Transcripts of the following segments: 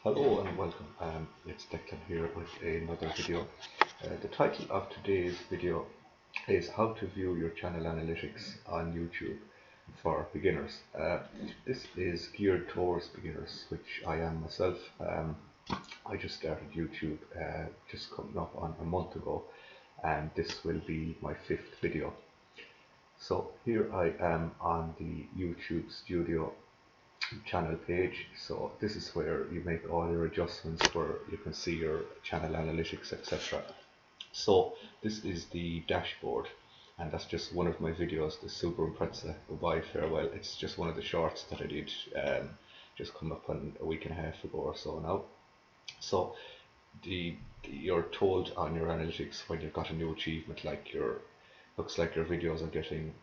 Hello and welcome. It's Declan here with another video. The title of today's video is how to view your channel analytics on YouTube for beginners. This is geared towards beginners, which I am myself. I just started YouTube just coming up on a month ago, and this will be my 5th video. So here I am on the YouTube Studio channel page. So this is where you make all your adjustments, where you can see your channel analytics, etc. So this is the dashboard, and that's just one of my videos, the Super Impreza Goodbye Farewell. It's just one of the shorts that I did just come up on a week and a half ago or so now. So you're told on your analytics when you've got a new achievement, like looks like your videos are getting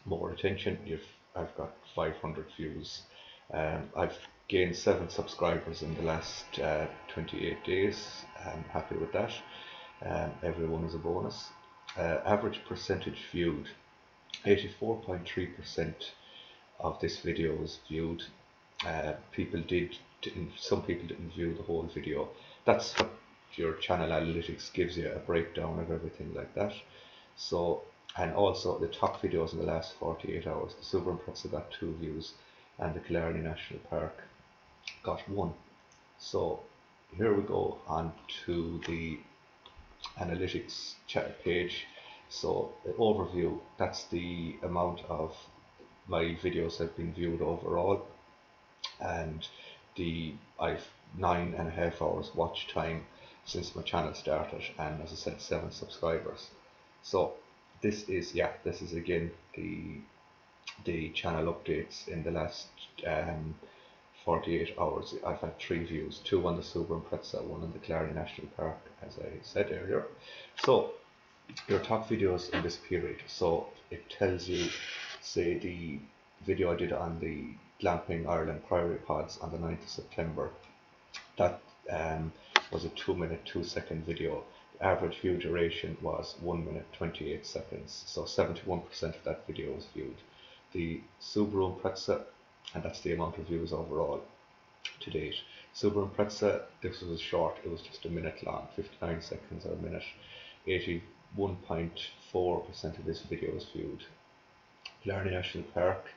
more attention. I've got 500 views. I've gained 7 subscribers in the last 28 days. I'm happy with that. Everyone is a bonus. Average percentage viewed, 84.3% of this video was viewed. Some people didn't view the whole video. That's what your channel analytics gives you, a breakdown of everything like that. So, and also the top videos in the last 48 hours. The Super Impreza got 2 views and the Killarney National Park got 1. So here we go on to the analytics chat page. So the overview, that's the amount of my videos have been viewed overall, and I've 9.5 hours watch time since my channel started, and as I said, 7 subscribers. So this is again the channel updates in the last 48 hours. I've had 3 views, 2 on the Super Impreza, 1 on the Killarney National Park, as I said earlier. So your top videos in this period, so it tells you, say the video I did on the Glamping Ireland Priory Pods on the 9th of September, that was a 2-minute 2-second video. The average view duration was 1 minute 28 seconds, so 71% of that video was viewed. The Super Impreza, and that's the amount of views overall to date. Super Impreza, this was short, it was just a minute long, 59 seconds or a minute. 81.4% of this video was viewed. Killarney National Park,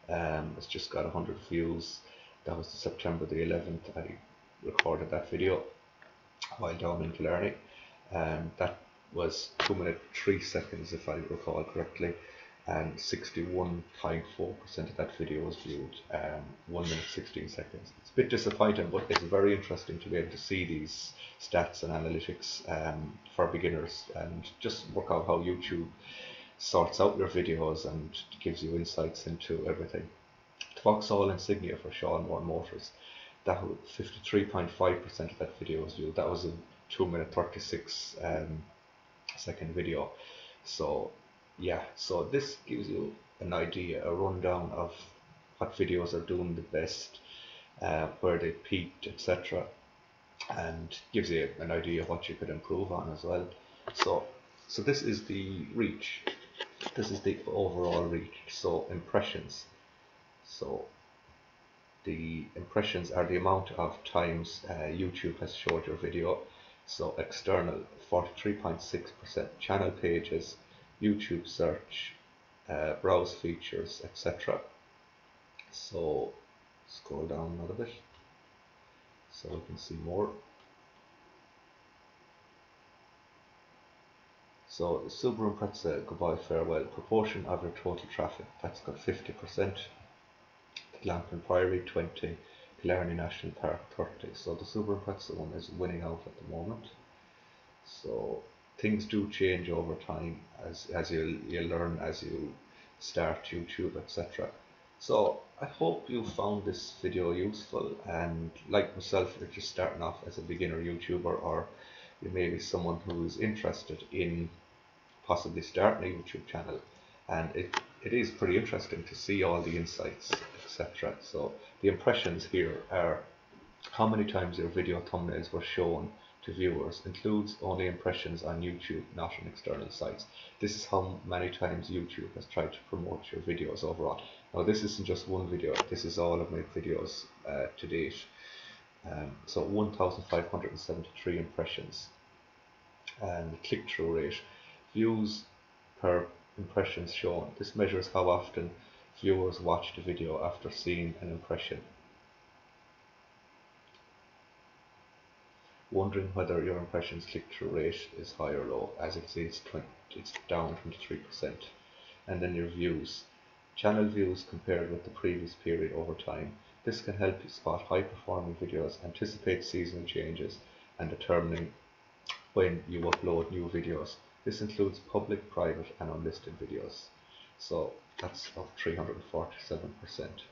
it's just got 100 views. That was September the 11th. I recorded that video while down in Killarney. That was 2 minutes 3 seconds if I recall correctly, and 61.4% of that video was viewed. 1 minute 16 seconds. It's a bit disappointing, but it's very interesting to be able to see these stats and analytics for beginners, and just work out how YouTube sorts out your videos and gives you insights into everything. Vauxhall Insignia for Sean Moore Motors, that 53.5% of that video was viewed. That was a 2 minute 36 second video. So yeah, so this gives you an idea, a rundown of what videos are doing the best, where they peaked, etc., and gives you an idea of what you could improve on as well. So this is the reach. This is the overall reach. So impressions. So the impressions are the amount of times YouTube has showed your video. So external, 43.6%, channel pages, YouTube search, browse features, etc. So scroll down a little bit so we can see more. So the Super Impreza Goodbye Farewell, proportion of your total traffic, that's got 50%. The Glamping Priory 20, Killarney National Park 30. So the Super Impreza one is winning out at the moment. So things do change over time as you learn, as you start YouTube, etc. So I hope you found this video useful, and like myself, if you're just starting off as a beginner YouTuber, or you may be someone who is interested in possibly starting a YouTube channel, and it is pretty interesting to see all the insights, etc. So the impressions here are how many times your video thumbnails were shown to viewers, includes only impressions on YouTube, not on external sites. This is how many times YouTube has tried to promote your videos overall. Now this isn't just one video, this is all of my videos to date. So 1,573 impressions. And click-through rate, views per impressions shown. This measures how often viewers watch the video after seeing an impression. Wondering whether your impressions click-through rate is high or low. As it says, it's down 23%. And then your views. Channel views compared with the previous period over time. This can help you spot high-performing videos, anticipate seasonal changes, and determining when you upload new videos. This includes public, private, and unlisted videos. So that's up 347%.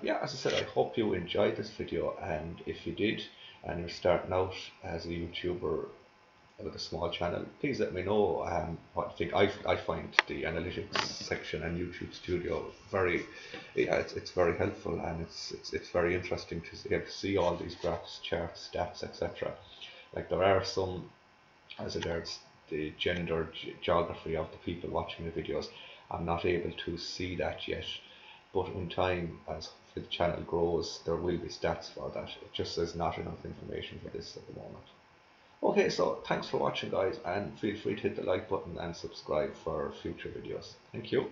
Yeah, as I said, I hope you enjoyed this video, and if you did, and you're starting out as a YouTuber with a small channel, please let me know what you think. I find the analytics section and YouTube Studio very, yeah, it's very helpful, and it's very interesting to be able to see all these graphs, charts, stats, etc. Like there are some as regards the gender, geography of the people watching the videos. I'm not able to see that yet, but in time, as the channel grows, there will be stats for that. It just says not enough information for this at the moment. Okay, so thanks for watching, guys, and feel free to hit the like button and subscribe for future videos. Thank you.